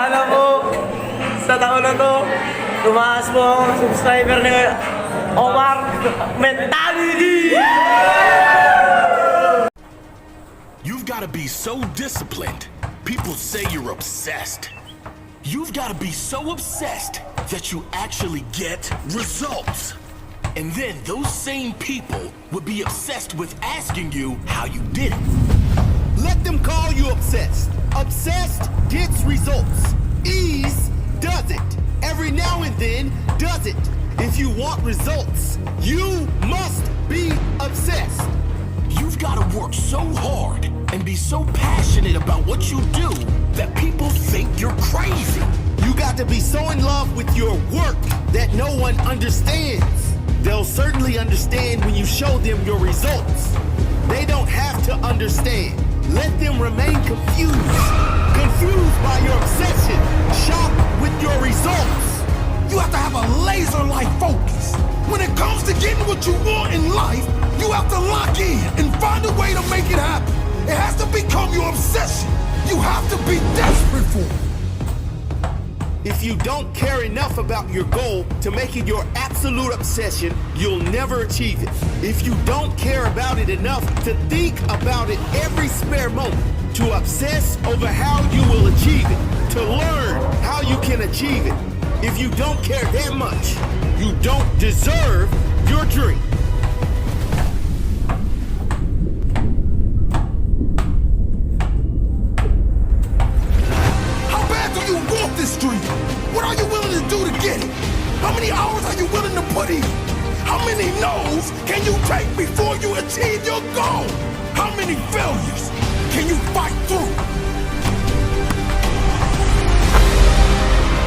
Sana po sa taon na to, tumaas po ang subscriber ni Omar Mentality! You've got to be so disciplined. People say you're obsessed. You've got to be so obsessed that you actually get results. And then those same people would be obsessed with asking you how you did it. Let them call you obsessed. Obsessed gets results. Ease does it. Every now and then does it. If you want results, you must be obsessed. You've got to work so hard and be so passionate about what you do that people think you're crazy. You got to be so in love with your work that no one understands. They'll certainly understand when you show them your results. They don't have to understand. Let them remain confused. Confused by your obsession. Shocked with your results. You have to have a laser-like focus. When it comes to getting what you want in life, you have to lock in and find a way to make it happen. It has to become your obsession. You have to be desperate for it. If you don't care enough about your goal to make it your absolute obsession, you'll never achieve it. If you don't care about it enough to think about it every spare moment, to obsess over how you will achieve it, to learn how you can achieve it, if you don't care that much, you don't deserve your dream. How bad do you want this dream? What are you willing to do to get it? How many hours are you willing to put in? How many no's can you take before you achieve your goal? How many failures can you fight through?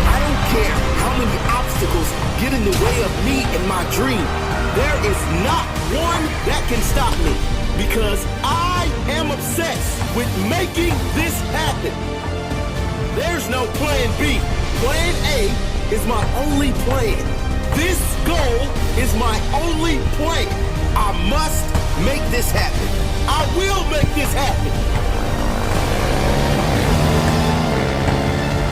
I don't care how many obstacles get in the way of me and my dream. There is not one that can stop me because I am obsessed with making this happen. There's no plan B. Plan A is my only plan. This goal is my only plan. I must make this happen. I will make this happen.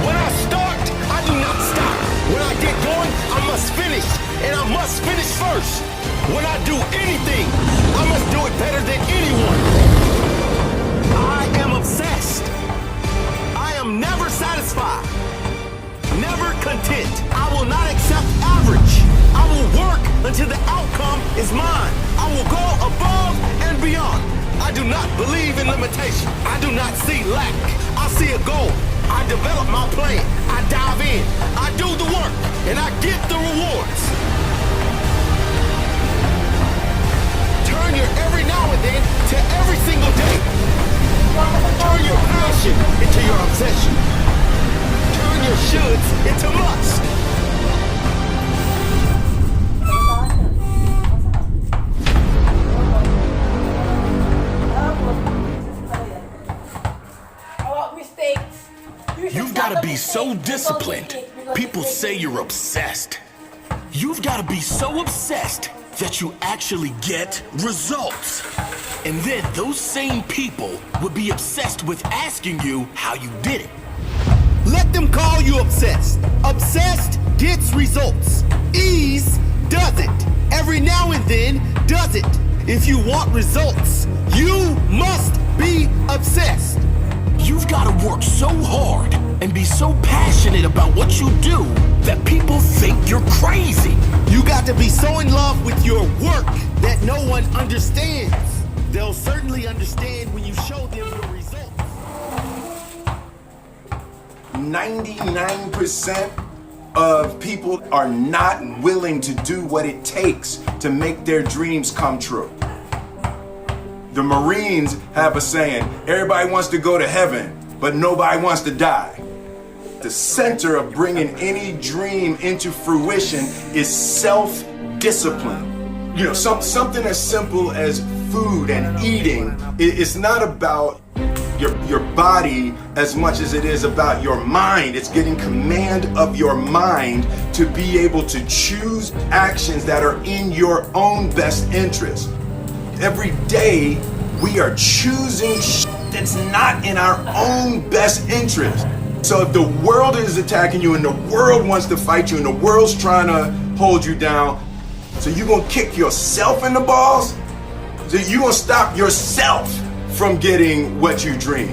When I start, I do not stop. When I get going, I must finish. And I must finish first. When I do anything, I must do it better than anyone. I am obsessed. I am never satisfied. Never content. I will not accept average. I will work until the outcome is mine. I will go above and beyond. I do not believe in limitation. I do not see lack. I see a goal. I develop my plan. I dive in. I do the work. And I get the rewards. Turn your every now and then to every single day. Turn your passion into your obsession. Turn your shoulds into must. You've got to be so disciplined. People say you're obsessed. You've got to be so obsessed that you actually get results. And then those same people would be obsessed with asking you how you did it. Let them call you obsessed. Obsessed gets results. Ease does it. Every now and then does it. If you want results, you must be obsessed. You've got to work so hard and be so passionate about what you do that people think you're crazy. You got to be so in love with your work that no one understands. They'll certainly understand when you show them your results. 99% of people are not willing to do what it takes to make their dreams come true. The Marines have a saying, everybody wants to go to heaven, but nobody wants to die. The center of bringing any dream into fruition is self-discipline. You know, something as simple as food and eating. It's not about your body as much as it is about your mind. It's getting command of your mind to be able to choose actions that are in your own best interest. Every day we are choosing that's not in our own best interest. So if the world is attacking you and the world wants to fight you and the world's trying to hold you down, so you're gonna kick yourself in the balls? So you're gonna stop yourself from getting what you dream?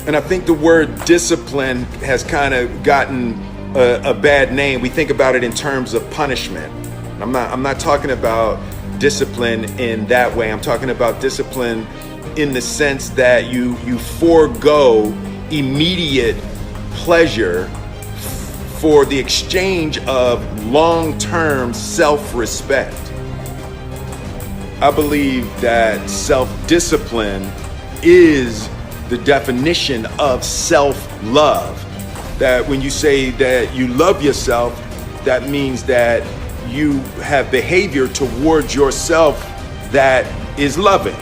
And I think the word discipline has kind of gotten a bad name. We think about it in terms of punishment. I'm not talking about discipline in that way. I'm talking about discipline in the sense that you forego immediate pleasure for the exchange of long-term self-respect. I believe that self-discipline is the definition of self-love. That when you say that you love yourself, that means that you have behavior towards yourself that is loving.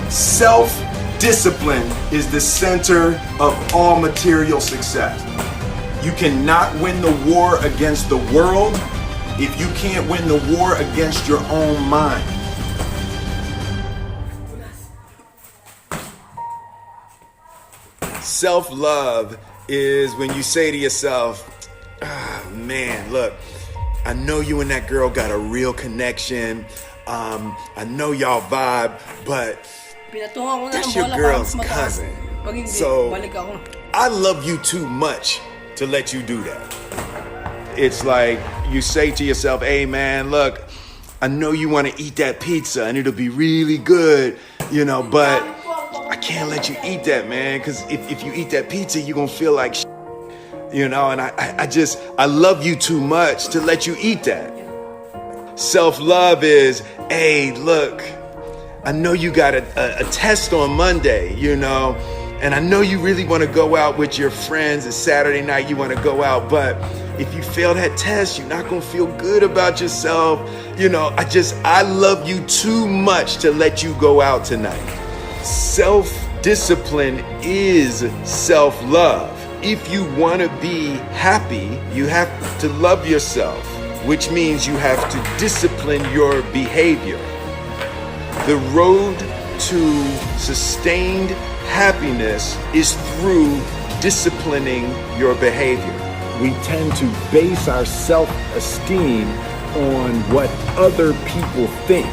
Self-discipline is the center of all material success. You cannot win the war against the world if you can't win the war against your own mind. Self-love is when you say to yourself, ah, man, look, I know you and that girl got a real connection. I know y'all vibe, but that's your girl's cousin. So I love you too much to let you do that. It's like you say to yourself, hey man, look, I know you want to eat that pizza and it'll be really good, you know, but I can't let you eat that, man, because if you eat that pizza, you're going to feel like shit, you know, and I love you too much to let you eat that. Self-love is, hey, look, I know you got a test on Monday, you know, and I know you really want to go out with your friends. It's Saturday night, you want to go out, but if you fail that test, you're not going to feel good about yourself. You know, I love you too much to let you go out tonight. Self-discipline is self-love. If you want to be happy, you have to love yourself, which means you have to discipline your behavior. The road to sustained happiness is through disciplining your behavior. We tend to base our self-esteem on what other people think.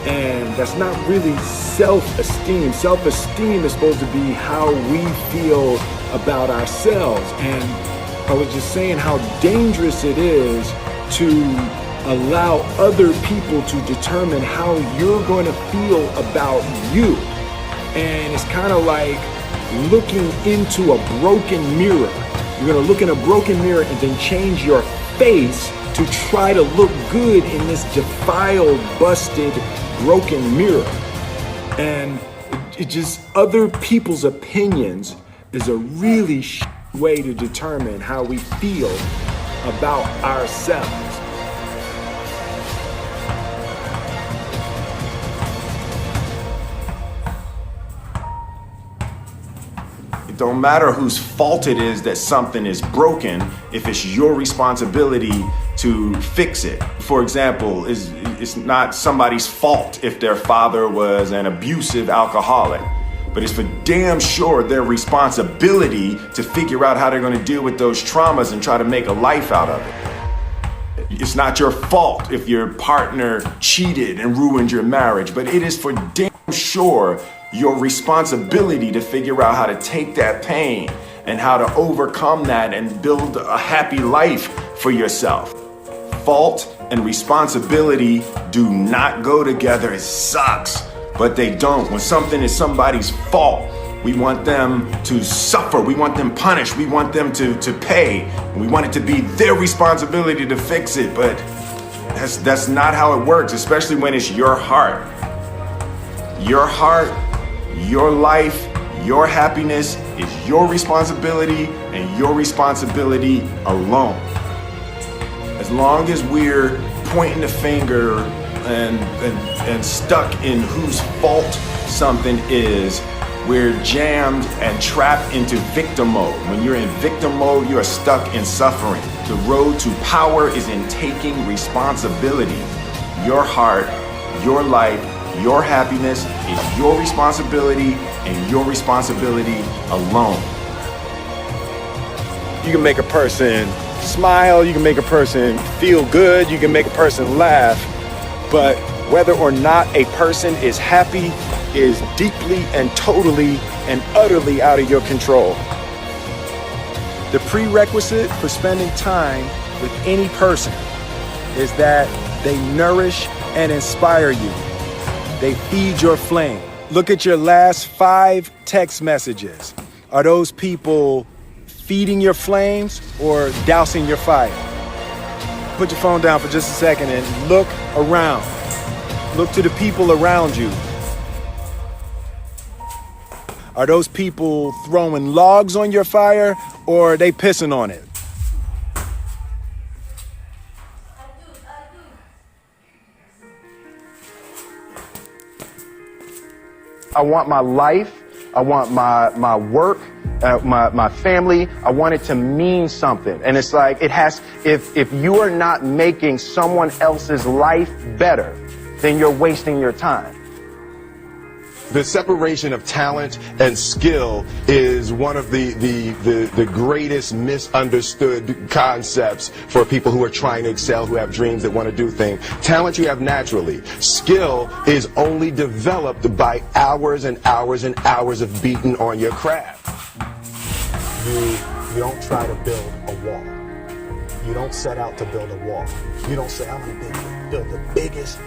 And that's not really self-esteem. Self-esteem is supposed to be how we feel about ourselves. And I was just saying how dangerous it is to allow other people to determine how you're going to feel about you. And it's kind of like looking into a broken mirror. You're going to look in a broken mirror and then change your face to try to look good in this defiled, busted, broken mirror. And it just, other people's opinions is a really way to determine how we feel about ourselves. It don't matter whose fault it is that something is broken if it's your responsibility to fix it. For example, it's not somebody's fault if their father was an abusive alcoholic, but it's for damn sure their responsibility to figure out how they're going to deal with those traumas and try to make a life out of it. It's not your fault if your partner cheated and ruined your marriage, but it is for damn sure your responsibility to figure out how to take that pain and how to overcome that and build a happy life for yourself. Fault and responsibility do not go together. It sucks, but they don't. When something is somebody's fault, we want them to suffer. We want them punished. We want them to pay. And we want it to be their responsibility to fix it, but that's not how it works, especially when it's your heart. Your heart, your life, your happiness is your responsibility and your responsibility alone. As long as we're pointing the finger and stuck in whose fault something is, we're jammed and trapped into victim mode. When you're in victim mode, you are stuck in suffering. The road to power is in taking responsibility. Your heart, your life, your happiness is your responsibility and your responsibility alone. You can make a person smile, you can make a person feel good, you can make a person laugh, but whether or not a person is happy is deeply and totally and utterly out of your control. The prerequisite for spending time with any person is that they nourish and inspire you. They feed your flame. Look at your last 5 text messages. Are those people feeding your flames or dousing your fire? Put your phone down for just a second and look around. Look to the people around you. Are those people throwing logs on your fire or are they pissing on it? I want my life, I want my work, my family, I want it to mean something. And it's like, if you are not making someone else's life better, then you're wasting your time. The separation of talent and skill is one of the greatest misunderstood concepts for people who are trying to excel, who have dreams, that want to do things. Talent you have naturally. Skill is only developed by hours and hours and hours of beating on your craft. You don't try to build a wall. You don't set out to build a wall. You don't say, I'm going to build the biggest,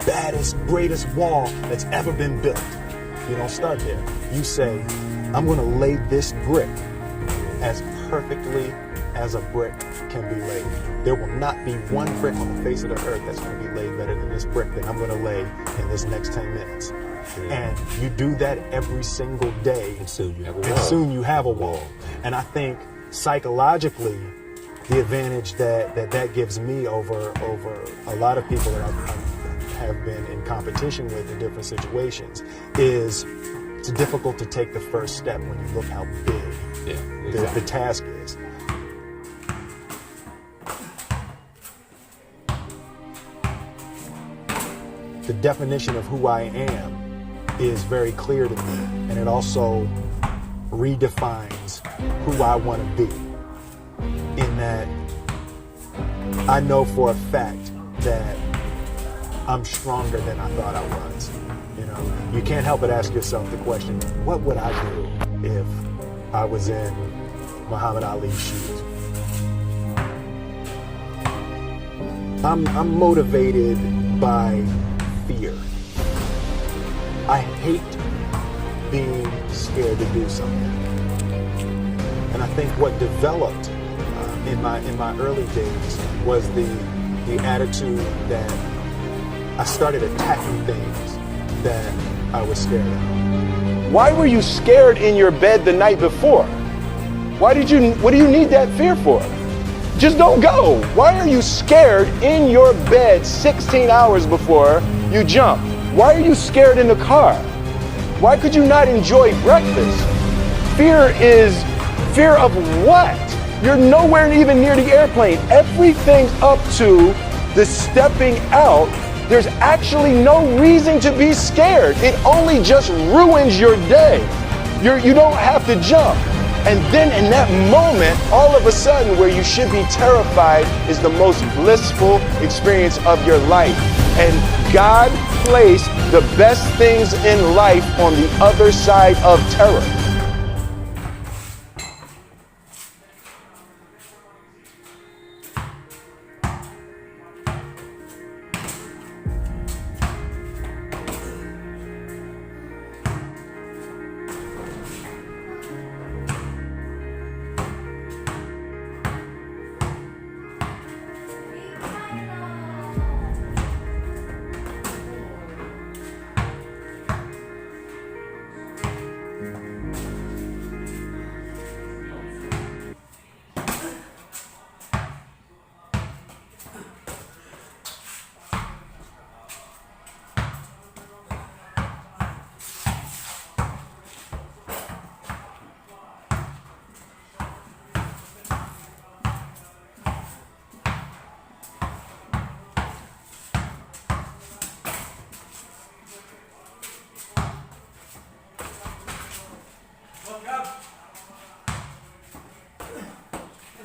baddest, greatest wall that's ever been built. You don't start there. You say, I'm going to lay this brick as perfectly as a brick can be laid. There will not be one brick on the face of the earth that's going to be laid better than this brick that I'm going to lay in this next 10 minutes. And you do that every single day, and soon you have a wall. And I think psychologically, the advantage that gives me over a lot of people that I have been in competition with in different situations is it's difficult to take the first step when you look how big the task is. The definition of who I am is very clear to me, and it also redefines who I want to be, in that I know for a fact that I'm stronger than I thought I was. You know, you can't help but ask yourself the question, what would I do if I was in Muhammad Ali's shoes? I'm motivated by fear. I hate being scared to do something. And I think what developed in my early days was the attitude that I started attacking things that I was scared of. Why were you scared in your bed the night before? What do you need that fear for? Just don't go. Why are you scared in your bed 16 hours before you jump? Why are you scared in the car? Why could you not enjoy breakfast? Fear of what? You're nowhere even near the airplane. Everything's up to the stepping out. There's actually no reason to be scared. It only just ruins your day. You don't have to jump. And then in that moment, all of a sudden, where you should be terrified is the most blissful experience of your life. And God placed the best things in life on the other side of terror.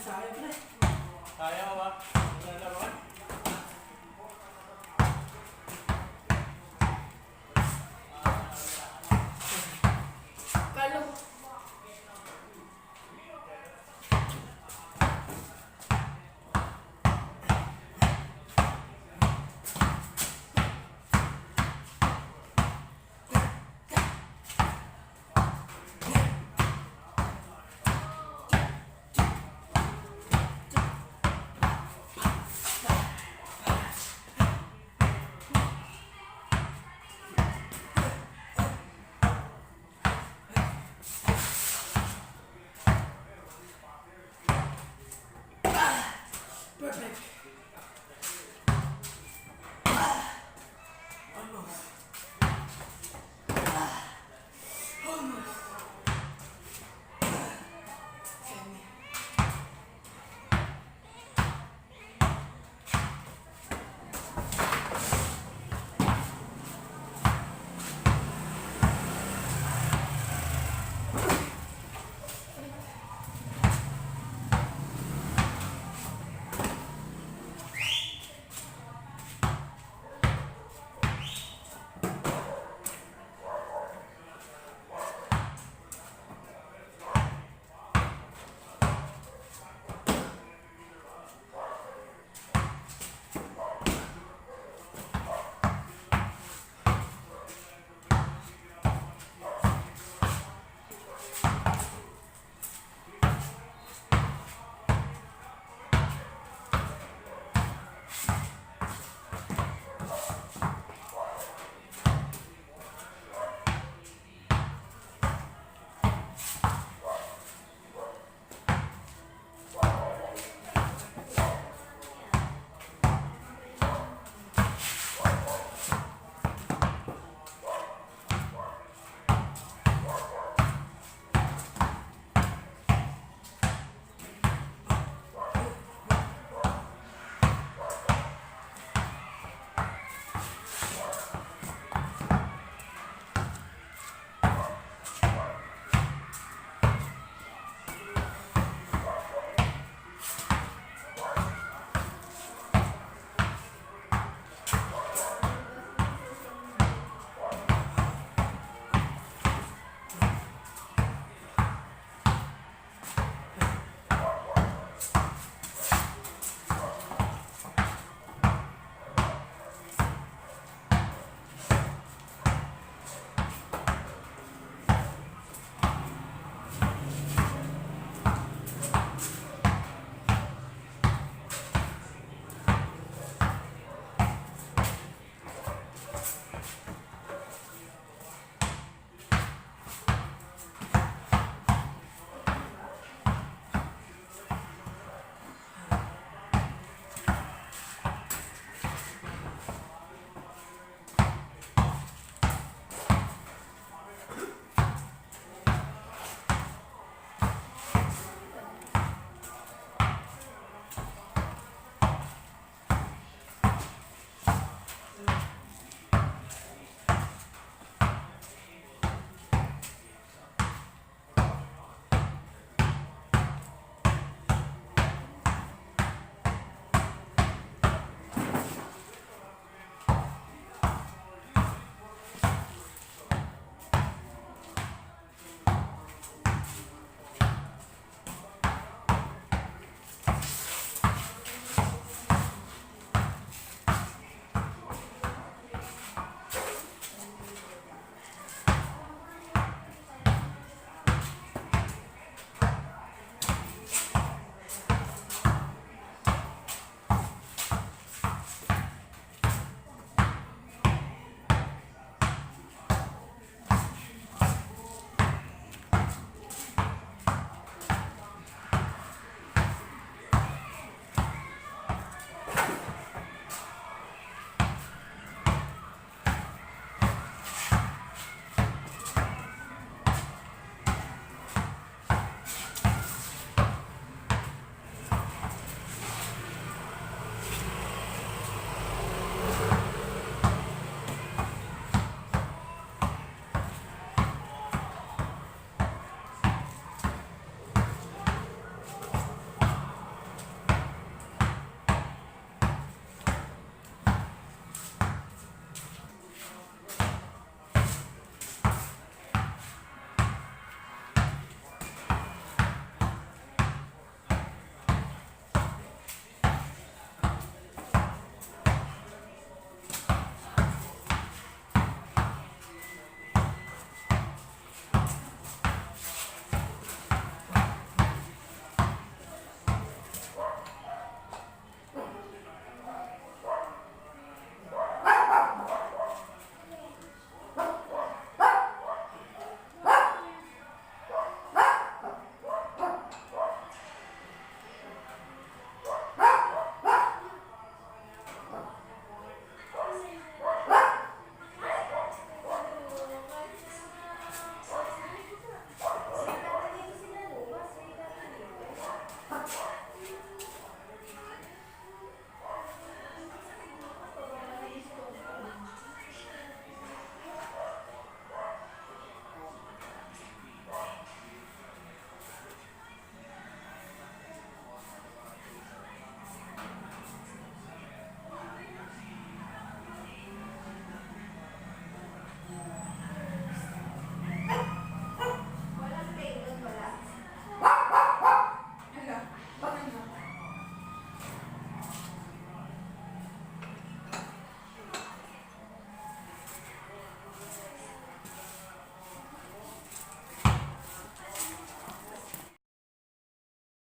Ensayo, pre. Kaya ba? Wala naman.